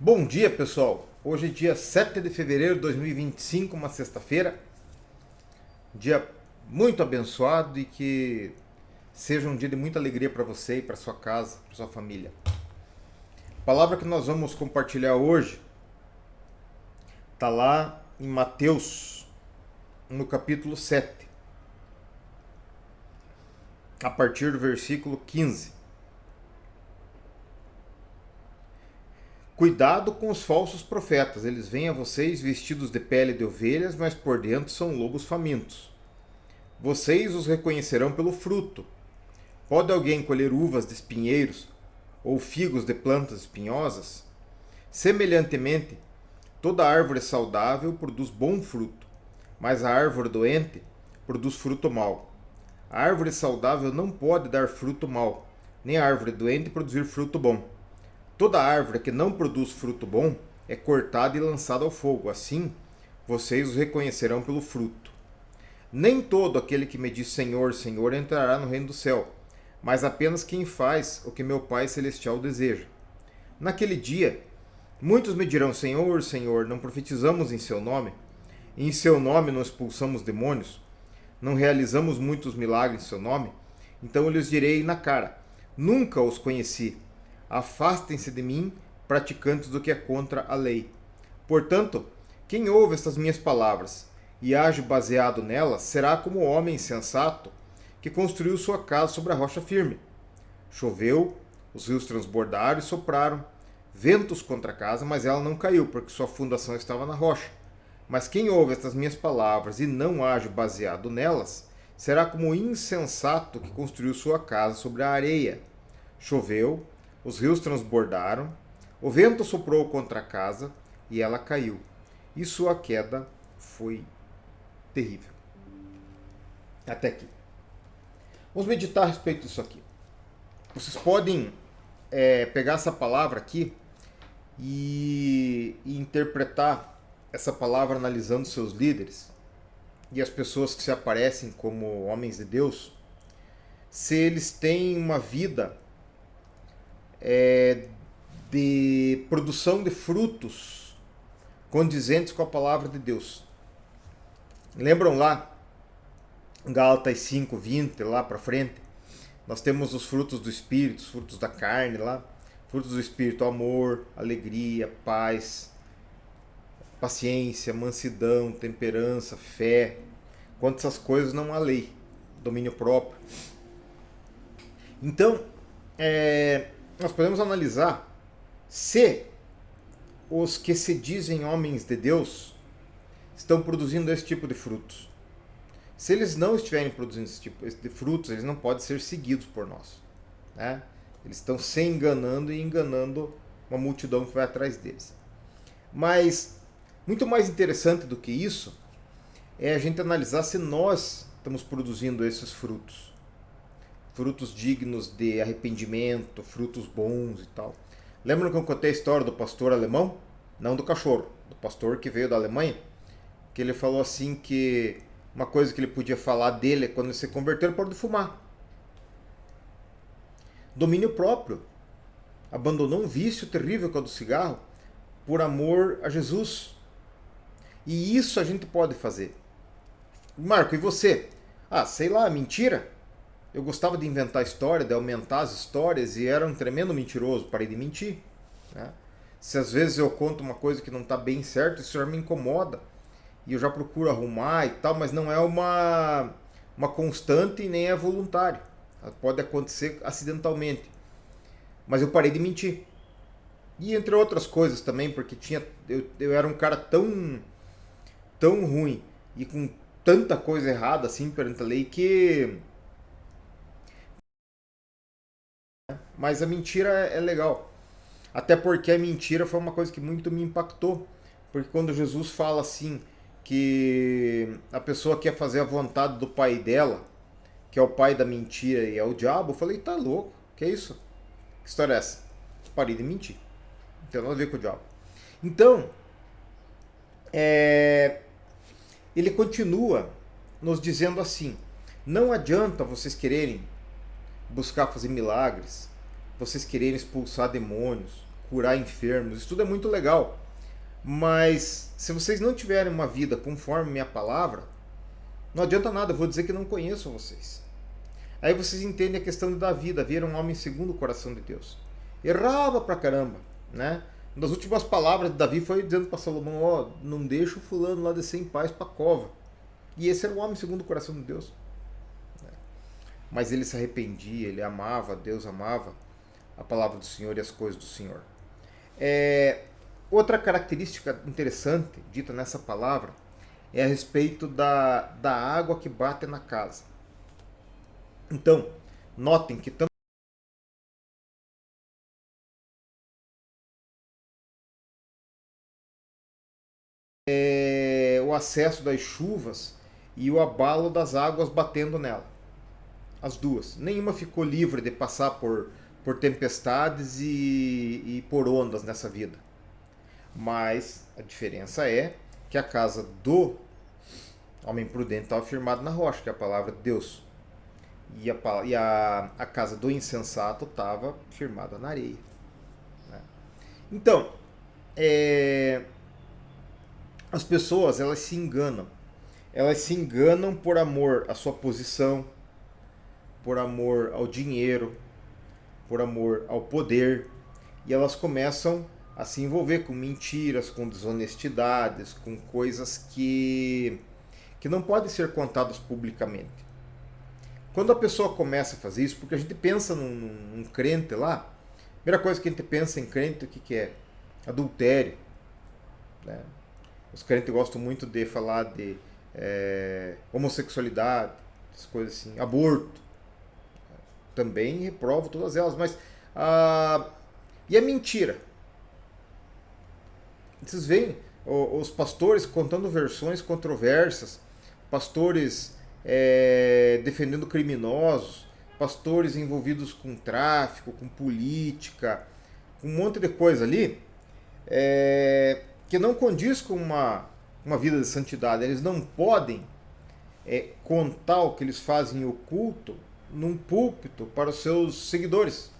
Bom dia, pessoal. Hoje é dia 7 de fevereiro de 2025, uma sexta-feira. Dia muito abençoado e que seja um dia de muita alegria para você e para sua casa, para sua família. A palavra que nós vamos compartilhar hoje está lá em Mateus, no capítulo 7, a partir do versículo 15. Cuidado com os falsos profetas, eles vêm a vocês vestidos de pele de ovelhas, mas por dentro são lobos famintos. Vocês os reconhecerão pelo fruto. Pode alguém colher uvas de espinheiros ou figos de plantas espinhosas? Semelhantemente, toda árvore saudável produz bom fruto, mas a árvore doente produz fruto mau. A árvore saudável não pode dar fruto mau, nem a árvore doente produzir fruto bom. Toda árvore que não produz fruto bom é cortada e lançada ao fogo. Assim, vocês os reconhecerão pelo fruto. Nem todo aquele que me diz Senhor, Senhor entrará no reino do céu, mas apenas quem faz o que meu Pai Celestial deseja. Naquele dia, muitos me dirão, Senhor, Senhor, não profetizamos em seu nome? E em seu nome não expulsamos demônios? Não realizamos muitos milagres em seu nome? Então eu lhes direi na cara, nunca os conheci. Afastem-se de mim, praticantes do que é contra a lei. Portanto, quem ouve estas minhas palavras e age baseado nelas, será como o homem insensato que construiu sua casa sobre a rocha firme. Choveu, os rios transbordaram e sopraram, ventos contra a casa, mas ela não caiu, porque sua fundação estava na rocha. Mas quem ouve estas minhas palavras e não age baseado nelas, será como o insensato que construiu sua casa sobre a areia. Choveu, os rios transbordaram, o vento soprou contra a casa e ela caiu. E sua queda foi terrível. Até aqui. Vamos meditar a respeito disso aqui. Vocês podem pegar essa palavra aqui e interpretar essa palavra analisando seus líderes e as pessoas que se aparecem como homens de Deus, se eles têm uma vida de produção de frutos condizentes com a palavra de Deus. Lembram lá, Gálatas 5:20, lá para frente, nós temos os frutos do Espírito, os frutos da carne lá, frutos do Espírito, amor, alegria, paz, paciência, mansidão, temperança, fé. Quanto essas coisas não há lei, domínio próprio. Então, nós podemos analisar se os que se dizem homens de Deus estão produzindo esse tipo de frutos. Se eles não estiverem produzindo esse tipo de frutos, eles não podem ser seguidos por nós. Né? Eles estão se enganando e enganando uma multidão que vai atrás deles. Mas, muito mais interessante do que isso, é a gente analisar se nós estamos produzindo esses frutos. Frutos dignos de arrependimento, frutos bons e tal. Lembram que eu contei a história do pastor alemão? Não do cachorro, do pastor que veio da Alemanha, que ele falou assim que uma coisa que ele podia falar dele é quando ele se converteu, ele parou de fumar. Domínio próprio. Abandonou um vício terrível que é o do cigarro por amor a Jesus. E isso a gente pode fazer. Marco, e você? Ah, sei lá, mentira. Eu gostava de inventar história, de aumentar as histórias e era um tremendo mentiroso, parei de mentir. Né? Se às vezes eu conto uma coisa que não está bem certo, isso já me incomoda. E eu já procuro arrumar e tal, mas não é uma constante e nem é voluntário. Pode acontecer acidentalmente. Mas eu parei de mentir. E entre outras coisas também, porque eu era um cara tão ruim e com tanta coisa errada assim perante a lei que... Mas a mentira é legal. Até porque a mentira foi uma coisa que muito me impactou. Porque quando Jesus fala assim, que a pessoa quer fazer a vontade do pai dela, que é o pai da mentira e é o diabo, eu falei, tá louco, que é isso? Que história é essa? Parei de mentir. Não tem nada a ver com o diabo. Então, ele continua nos dizendo assim, não adianta vocês quererem buscar fazer milagres, vocês quererem expulsar demônios, curar enfermos, isso tudo é muito legal. Mas se vocês não tiverem uma vida conforme minha palavra, não adianta nada, eu vou dizer que não conheço vocês. Aí vocês entendem a questão de Davi. Davi era um homem segundo o coração de Deus. Errava pra caramba, né? Uma das últimas palavras de Davi foi dizendo para Salomão, ó, não deixa o fulano lá descer em paz pra cova. E esse era um homem segundo o coração de Deus. Mas ele se arrependia, ele amava, Deus amava a palavra do Senhor e as coisas do Senhor. Outra característica interessante dita nessa palavra é a respeito da água que bate na casa. Então, notem que tanto o acesso das chuvas e o abalo das águas batendo nela. As duas. Nenhuma ficou livre de passar por tempestades e por ondas nessa vida. Mas a diferença é que a casa do homem prudente estava firmada na rocha, que é a palavra de Deus. E a casa do insensato estava firmada na areia. Né? Então, as pessoas elas se enganam. Elas se enganam por amor à sua posição, por amor ao dinheiro, por amor ao poder. E elas começam a se envolver com mentiras, com desonestidades, com coisas que não podem ser contadas publicamente. Quando a pessoa começa a fazer isso, porque a gente pensa num crente lá, a primeira coisa que a gente pensa em crente, o que é? Adultério. Né? Os crentes gostam muito de falar de homossexualidade, essas coisas assim, aborto. Também reprovo todas elas, mas e a mentira? Vocês veem os pastores contando versões controversas, pastores defendendo criminosos, pastores envolvidos com tráfico, com política, com um monte de coisa ali, que não condiz com uma vida de santidade. Eles não podem contar o que eles fazem oculto num púlpito para os seus seguidores,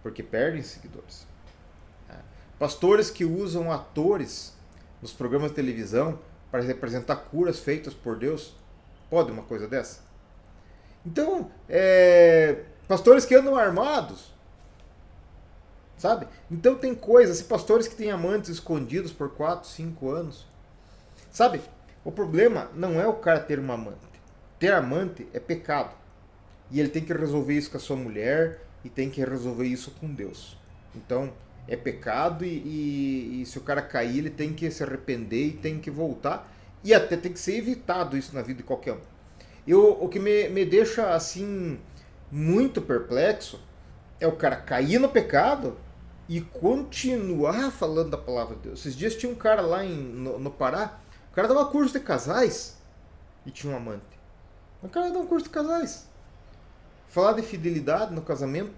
porque perdem seguidores. Pastores que usam atores nos programas de televisão para representar curas feitas por Deus, pode uma coisa dessa? Então, pastores que andam armados, sabe? Então tem coisas, pastores que têm amantes escondidos por 4, 5 anos, sabe? O problema não é o cara ter uma amante. Ter amante é pecado. E ele tem que resolver isso com a sua mulher e tem que resolver isso com Deus. Então, é pecado e se o cara cair, ele tem que se arrepender e tem que voltar. E até tem que ser evitado isso na vida de qualquer um. O que me deixa, assim, muito perplexo é o cara cair no pecado e continuar falando da palavra de Deus. Esses dias tinha um cara lá no Pará, o cara dava curso de casais e tinha um amante. O cara dava um curso de casais. Falar de fidelidade no casamento,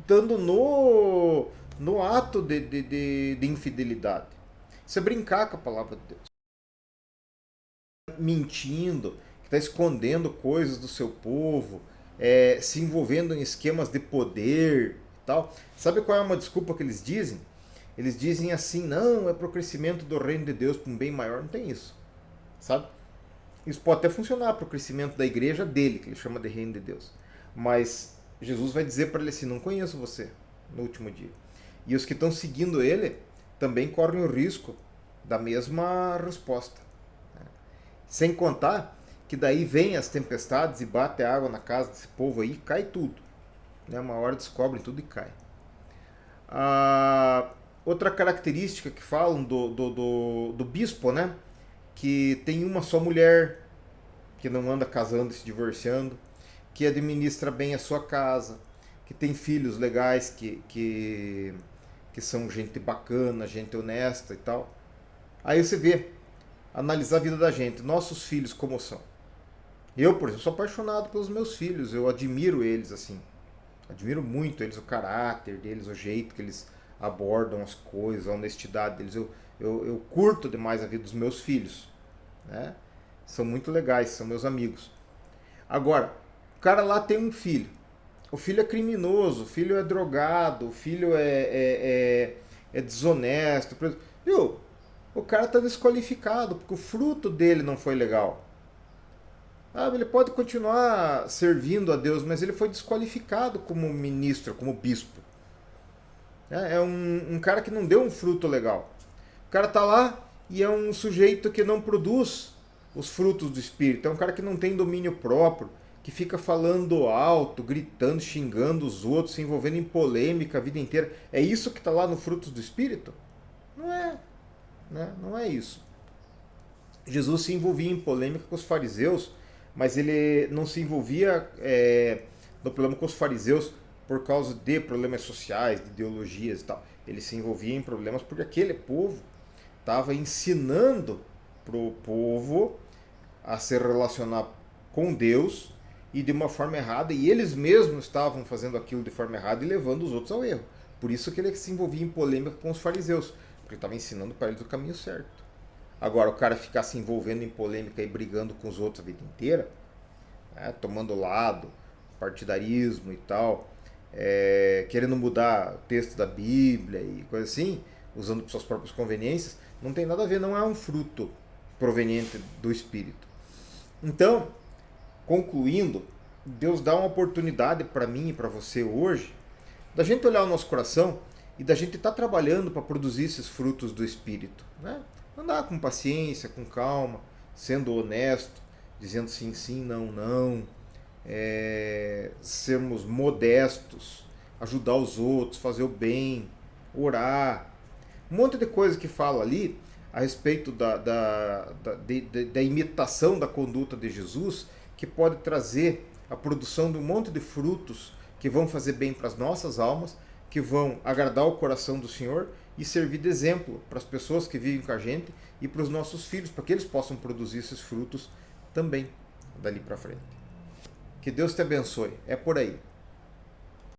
dando no ato de infidelidade. Isso é brincar com a palavra de Deus. Mentindo, que está escondendo coisas do seu povo, se envolvendo em esquemas de poder e tal. Sabe qual é uma desculpa que eles dizem? Eles dizem assim, não, é para o crescimento do reino de Deus, para um bem maior. Não tem isso, sabe? Isso pode até funcionar para o crescimento da igreja dele, que ele chama de reino de Deus. Mas Jesus vai dizer para ele assim, não conheço você no último dia. E os que estão seguindo ele também correm o risco da mesma resposta. Sem contar que daí vem as tempestades e bate a água na casa desse povo aí e cai tudo. Uma hora descobrem tudo e cai. Outra característica que falam do bispo, né? Que tem uma só mulher, que não anda casando e se divorciando, que administra bem a sua casa, que tem filhos legais, que são gente bacana, gente honesta e tal. Aí você vê, analisar a vida da gente, nossos filhos como são. Eu, por exemplo, sou apaixonado pelos meus filhos, eu admiro eles, assim. Admiro muito eles, o caráter deles, o jeito que eles abordam as coisas, a honestidade deles. Eu curto demais a vida dos meus filhos. Né? São muito legais, são meus amigos. Agora, o cara lá tem um filho. O filho é criminoso, o filho é drogado, o filho é desonesto. Viu? O cara está desqualificado porque o fruto dele não foi legal. Ele pode continuar servindo a Deus, mas ele foi desqualificado como ministro, como bispo. É um cara que não deu um fruto legal. O cara está lá e é um sujeito que não produz os frutos do Espírito. É um cara que não tem domínio próprio, que fica falando alto, gritando, xingando os outros, se envolvendo em polêmica a vida inteira. É isso que está lá no Frutos do Espírito? Não é. Né? Não é isso. Jesus se envolvia em polêmica com os fariseus, mas ele não se envolvia no problema com os fariseus por causa de problemas sociais, de ideologias e tal. Ele se envolvia em problemas porque aquele povo estava ensinando para o povo a se relacionar com Deus e de uma forma errada, e eles mesmos estavam fazendo aquilo de forma errada e levando os outros ao erro. Por isso que ele se envolvia em polêmica com os fariseus, porque ele estava ensinando para eles o caminho certo. Agora, o cara ficar se envolvendo em polêmica e brigando com os outros a vida inteira, tomando lado, partidarismo e tal, querendo mudar o texto da Bíblia e coisa assim, usando para suas próprias conveniências, não tem nada a ver, não é um fruto proveniente do Espírito. Então, concluindo, Deus dá uma oportunidade para mim e para você hoje da gente olhar o nosso coração e da gente estar trabalhando para produzir esses frutos do Espírito. Né? Andar com paciência, com calma, sendo honesto, dizendo sim, sim, não, não. Sermos modestos, ajudar os outros, fazer o bem, orar. Um monte de coisa que fala ali a respeito da imitação da conduta de Jesus, que pode trazer a produção de um monte de frutos que vão fazer bem para as nossas almas, que vão agradar o coração do Senhor e servir de exemplo para as pessoas que vivem com a gente e para os nossos filhos, para que eles possam produzir esses frutos também dali para frente. Que Deus te abençoe. É por aí.